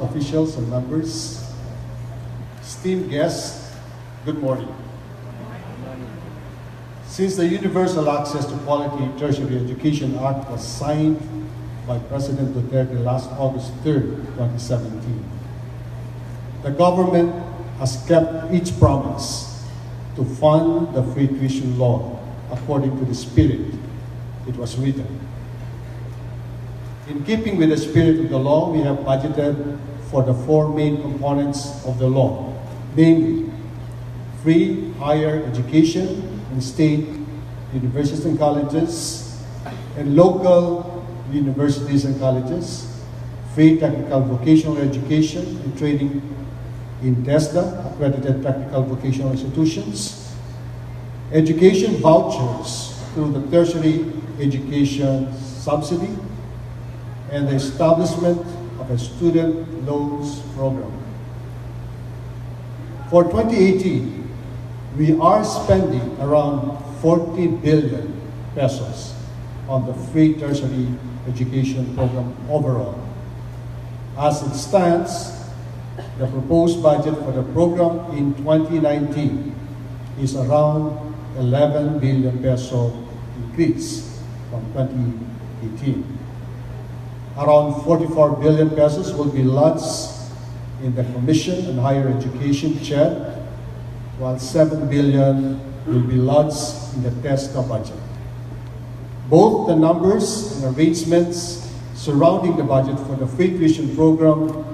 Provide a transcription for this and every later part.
officials and members, esteemed guests, good morning. Since the Universal Access to Quality Tertiary Education Act was signed by President Duterte last August 3rd, 2017, the government has kept its promise to fund the free tuition law according to the spirit it was written. In keeping with the spirit of the law, we have budgeted for the four main components of the law, namely free higher education in state universities and colleges, and local universities and colleges, free technical vocational education and training in TESDA, accredited technical vocational institutions, education vouchers through the tertiary education subsidy, and the establishment of a student loans program. For 2018, we are spending around 40 billion pesos on the free tertiary education program overall. As it stands, the proposed budget for the program in 2019 is around 11 billion peso increase from 2018. Around 44 billion pesos will be lodged in the Commission on Higher Education, CHED, while 7 billion will be lodged in the TESDA budget. Both the numbers and arrangements surrounding the budget for the free tuition program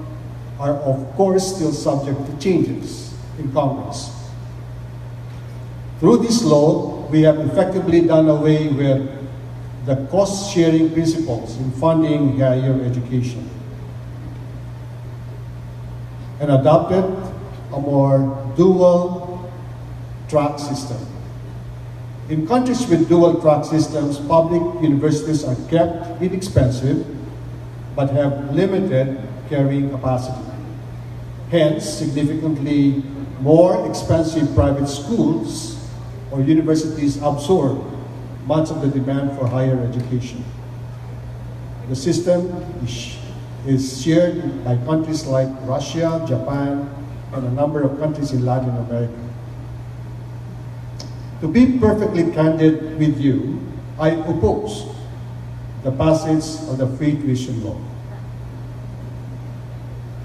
are of course still subject to changes in Congress. Through this law, we have effectively done away with the cost-sharing principles in funding higher education and adopted a more dual-track system. In countries with dual-track systems, public universities are kept inexpensive but have limited carrying capacity. Hence, significantly more expensive private schools or universities absorb much of the demand for higher education. The system is shared by countries like Russia, Japan, and a number of countries in Latin America. To be perfectly candid with you, I oppose the passage of the free tuition law.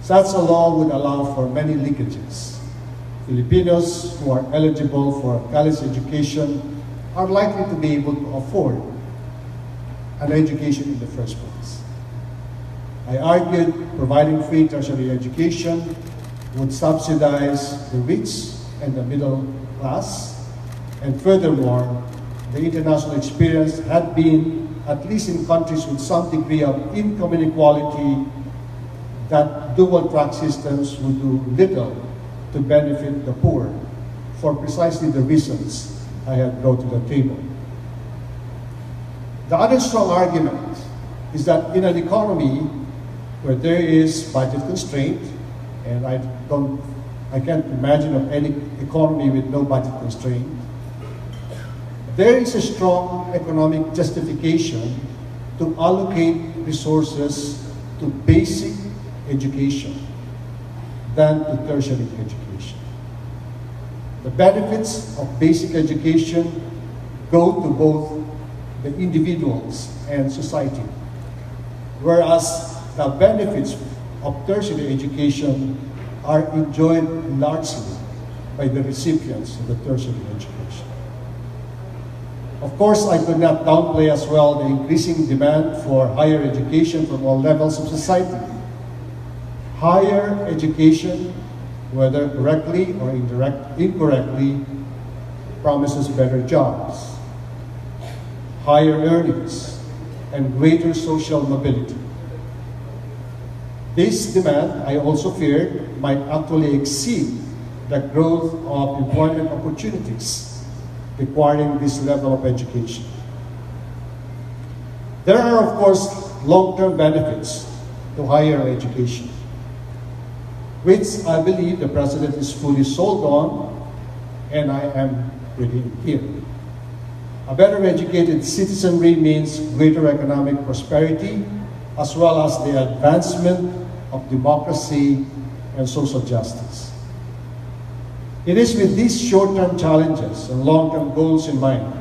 Such a law would allow for many leakages. Filipinos who are eligible for college education are likely to be able to afford an education in the first place. I argued providing free tertiary education would subsidize the rich and the middle class, and furthermore, the international experience had been, at least in countries with some degree of income inequality, that dual-track systems would do little to benefit the poor for precisely the reasons I have brought to the table. The other strong argument is that in an economy where there is budget constraint, and I can't imagine of any economy with no budget constraint, there is a strong economic justification to allocate resources to basic education than to tertiary education. The benefits of basic education go to both the individuals and society, whereas the benefits of tertiary education are enjoyed largely by the recipients of the tertiary education. Of course, I could not downplay as well the increasing demand for higher education from all levels of society. Higher education, whether correctly or incorrectly, promises better jobs, higher earnings, and greater social mobility. This demand, I also feared, might actually exceed the growth of employment opportunities requiring this level of education. There are, of course, long-term benefits to higher education, which I believe the President is fully sold on, and I am with him here. A better educated citizenry means greater economic prosperity, as well as the advancement of democracy and social justice. It is with these short-term challenges and long-term goals in mind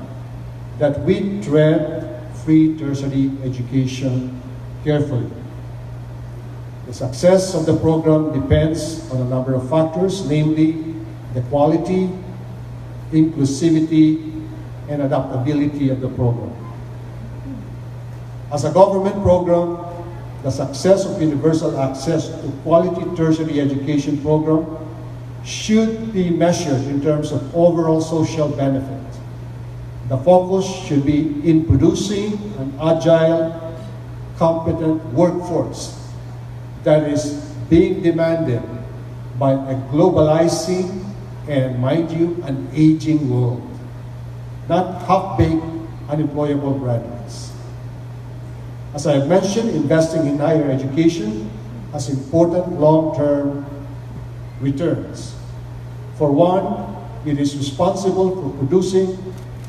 that we tread free tertiary education carefully. The success of the program depends on a number of factors, namely the quality, inclusivity, and adaptability of the program. As a government program, the success of universal access to quality tertiary education program should be measured in terms of overall social benefit. The focus should be in producing an agile, competent workforce that is being demanded by a globalizing and, mind you, an aging world, not half-baked, unemployable graduates. As I have mentioned, investing in higher education has important long-term returns. For one, it is responsible for producing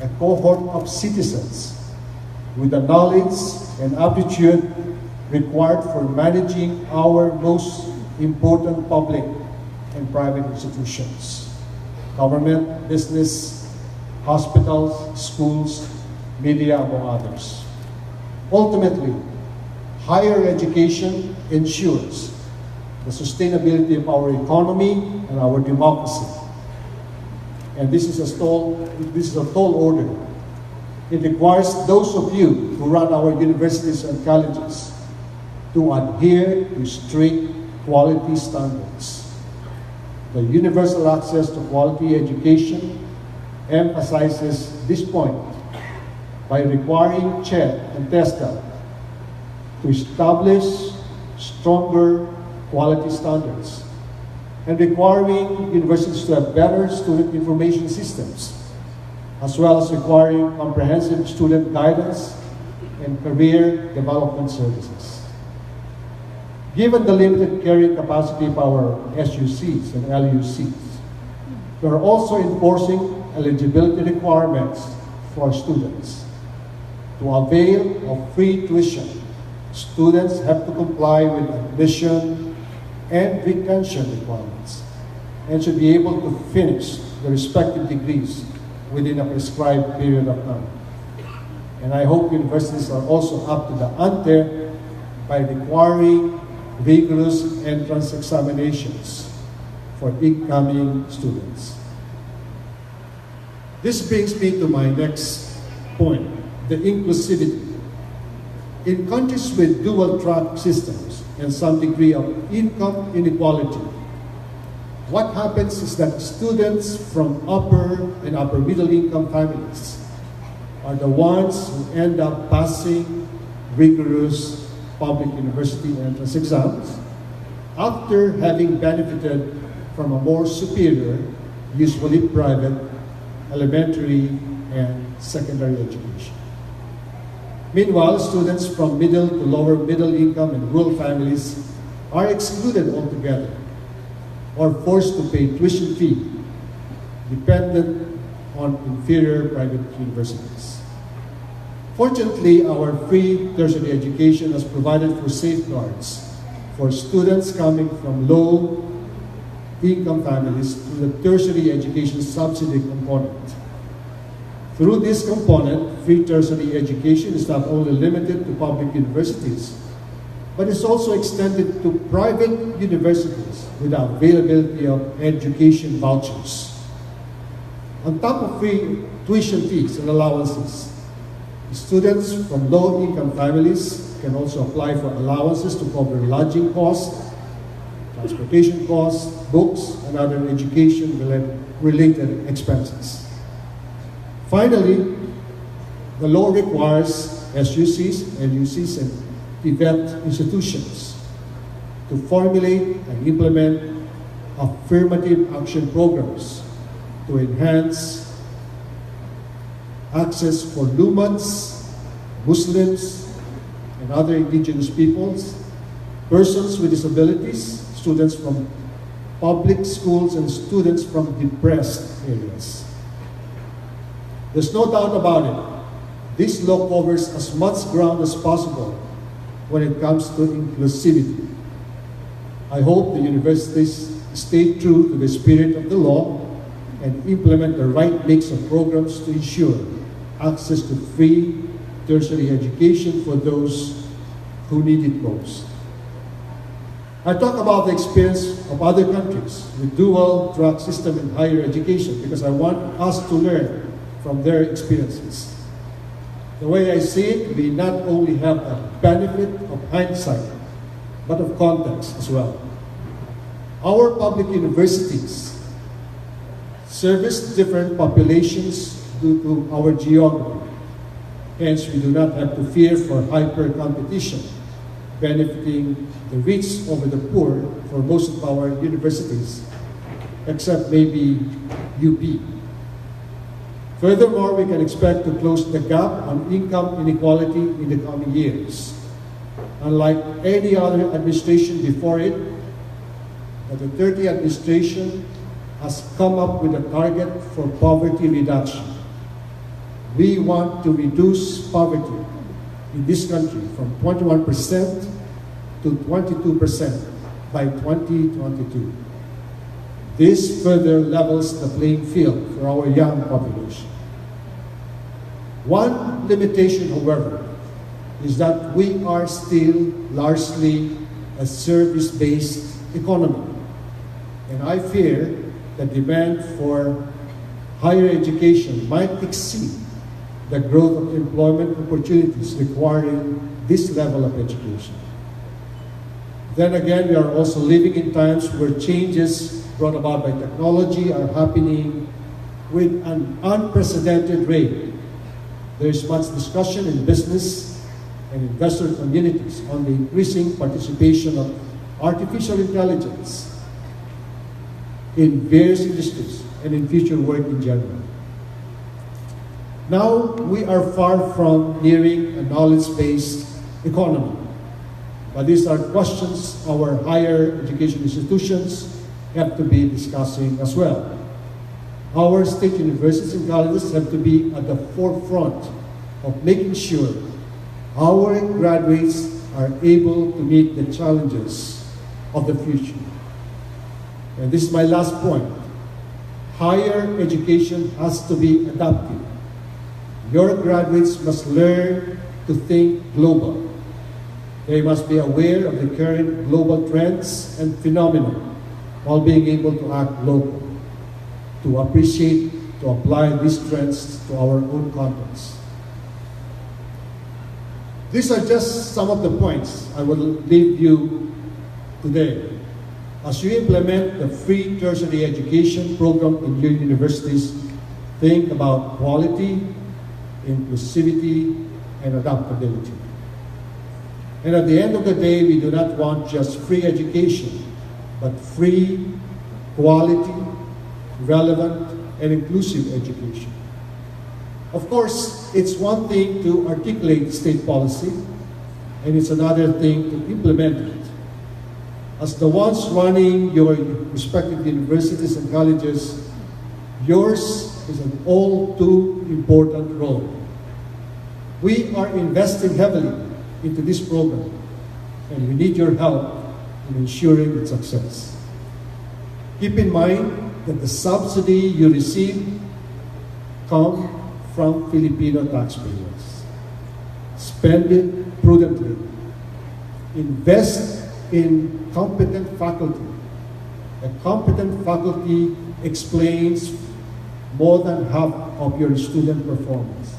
a cohort of citizens with the knowledge and aptitude required for managing our most important public and private institutions, government, business, hospitals, schools, media, among others. Ultimately, higher education ensures the sustainability of our economy and our democracy. And this is a tall order. It requires those of you who run our universities and colleges to adhere to strict quality standards. The universal access to quality education emphasizes this point by requiring CHED and TESDA to establish stronger quality standards and requiring universities to have better student information systems, as well as requiring comprehensive student guidance and career development services. Given the limited carrying capacity of our SUCs and LUCs, we are also enforcing eligibility requirements for students. To avail of free tuition, students have to comply with admission and retention requirements and should be able to finish the respective degrees within a prescribed period of time. And I hope universities are also up to the ante by requiring rigorous entrance examinations for incoming students. This brings me to my next point, the inclusivity. In countries with dual-track systems and some degree of income inequality, what happens is that students from upper and upper middle income families are the ones who end up passing rigorous public university entrance exams after having benefited from a more superior, usually private, elementary and secondary education. Meanwhile, students from middle to lower middle income and rural families are excluded altogether or forced to pay tuition fee dependent on inferior private universities. Fortunately, our free tertiary education has provided for safeguards for students coming from low income families through the tertiary education subsidy component. Through this component, free tertiary education is not only limited to public universities, but is also extended to private universities with the availability of education vouchers. On top of free tuition fees and allowances, students from low-income families can also apply for allowances to cover lodging costs, transportation costs, books, and other education-related expenses. Finally, the law requires SUCs, LUCs, and PVET institutions to formulate and implement affirmative action programs to enhance access for Lumans, Muslims, and other indigenous peoples, persons with disabilities, students from public schools, and students from depressed areas. There's no doubt about it. This law covers as much ground as possible when it comes to inclusivity. I hope the universities stay true to the spirit of the law and implement the right mix of programs to ensure access to free tertiary education for those who need it most. I talk about the experience of other countries with dual track system in higher education because I want us to learn from their experiences. The way I see it, we not only have a benefit of hindsight, but of context as well. Our public universities service different populations due to our geography. Hence, we do not have to fear for hyper-competition, benefiting the rich over the poor for most of our universities, except maybe UP. Furthermore, we can expect to close the gap on income inequality in the coming years. Unlike any other administration before it, the Duterte administration has come up with a target for poverty reduction. We want to reduce poverty in this country from 21% to 22% by 2022. This further levels the playing field for our young population. One limitation, however, is that we are still largely a service-based economy. And I fear the demand for higher education might exceed the growth of employment opportunities requiring this level of education. Then again, we are also living in times where changes brought about by technology are happening with an unprecedented rate. There is much discussion in business and investor communities on the increasing participation of artificial intelligence in various industries and in future work in general. Now, we are far from nearing a knowledge-based economy, but these are questions our higher education institutions have to be discussing as well. Our state universities and colleges have to be at the forefront of making sure our graduates are able to meet the challenges of the future. And this is my last point. Higher education has to be adaptive. Your graduates must learn to think global. They must be aware of the current global trends and phenomena while being able to act local, to appreciate, to apply these trends to our own context. These are just some of the points I will leave you today. As you implement the free tertiary education program in your universities, think about quality, inclusivity, and adaptability. And at the end of the day, we do not want just free education, but free, quality, relevant, and inclusive education. Of course, it's one thing to articulate state policy, and it's another thing to implement it. As the ones running your respective universities and colleges, yours is an all too important role. We are investing heavily into this program, and we need your help in ensuring its success. Keep in mind that the subsidy you receive comes from Filipino taxpayers. Spend it prudently. Invest in competent faculty. A competent faculty explains more than half of your student performance.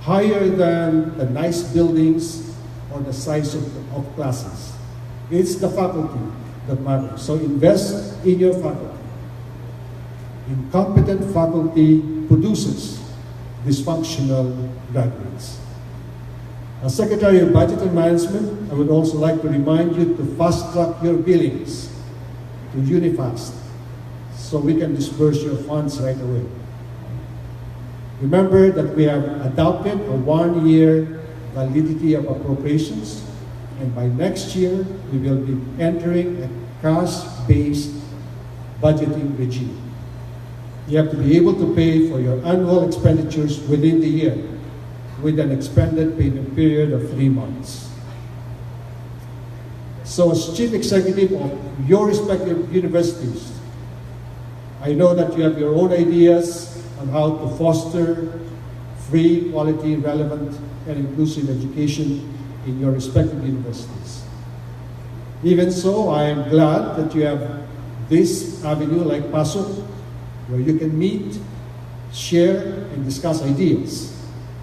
Higher than the nice buildings or the size of classes. It's the faculty that matters. So invest in your faculty. Incompetent faculty produces dysfunctional graduates. As Secretary of Budget and Management, I would also like to remind you to fast-track your billings to Unifast so we can disperse your funds right away. Remember that we have adopted a one-year validity of appropriations, and by next year, we will be entering a cash-based budgeting regime. You have to be able to pay for your annual expenditures within the year with an expanded payment period of 3 months. So as Chief Executive of your respective universities, I know that you have your own ideas on how to foster free, quality, relevant, and inclusive education in your respective universities. Even so, I am glad that you have this avenue like PASUC, where you can meet, share, and discuss ideas,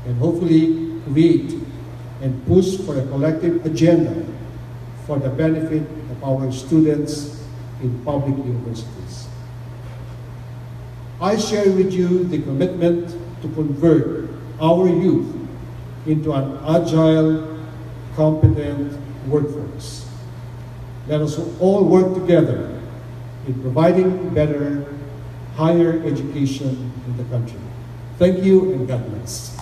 and hopefully create and push for a collective agenda for the benefit of our students in public universities. I share with you the commitment to convert our youth into an agile, competent workforce. Let us all work together in providing better, higher education in the country. Thank you and God bless.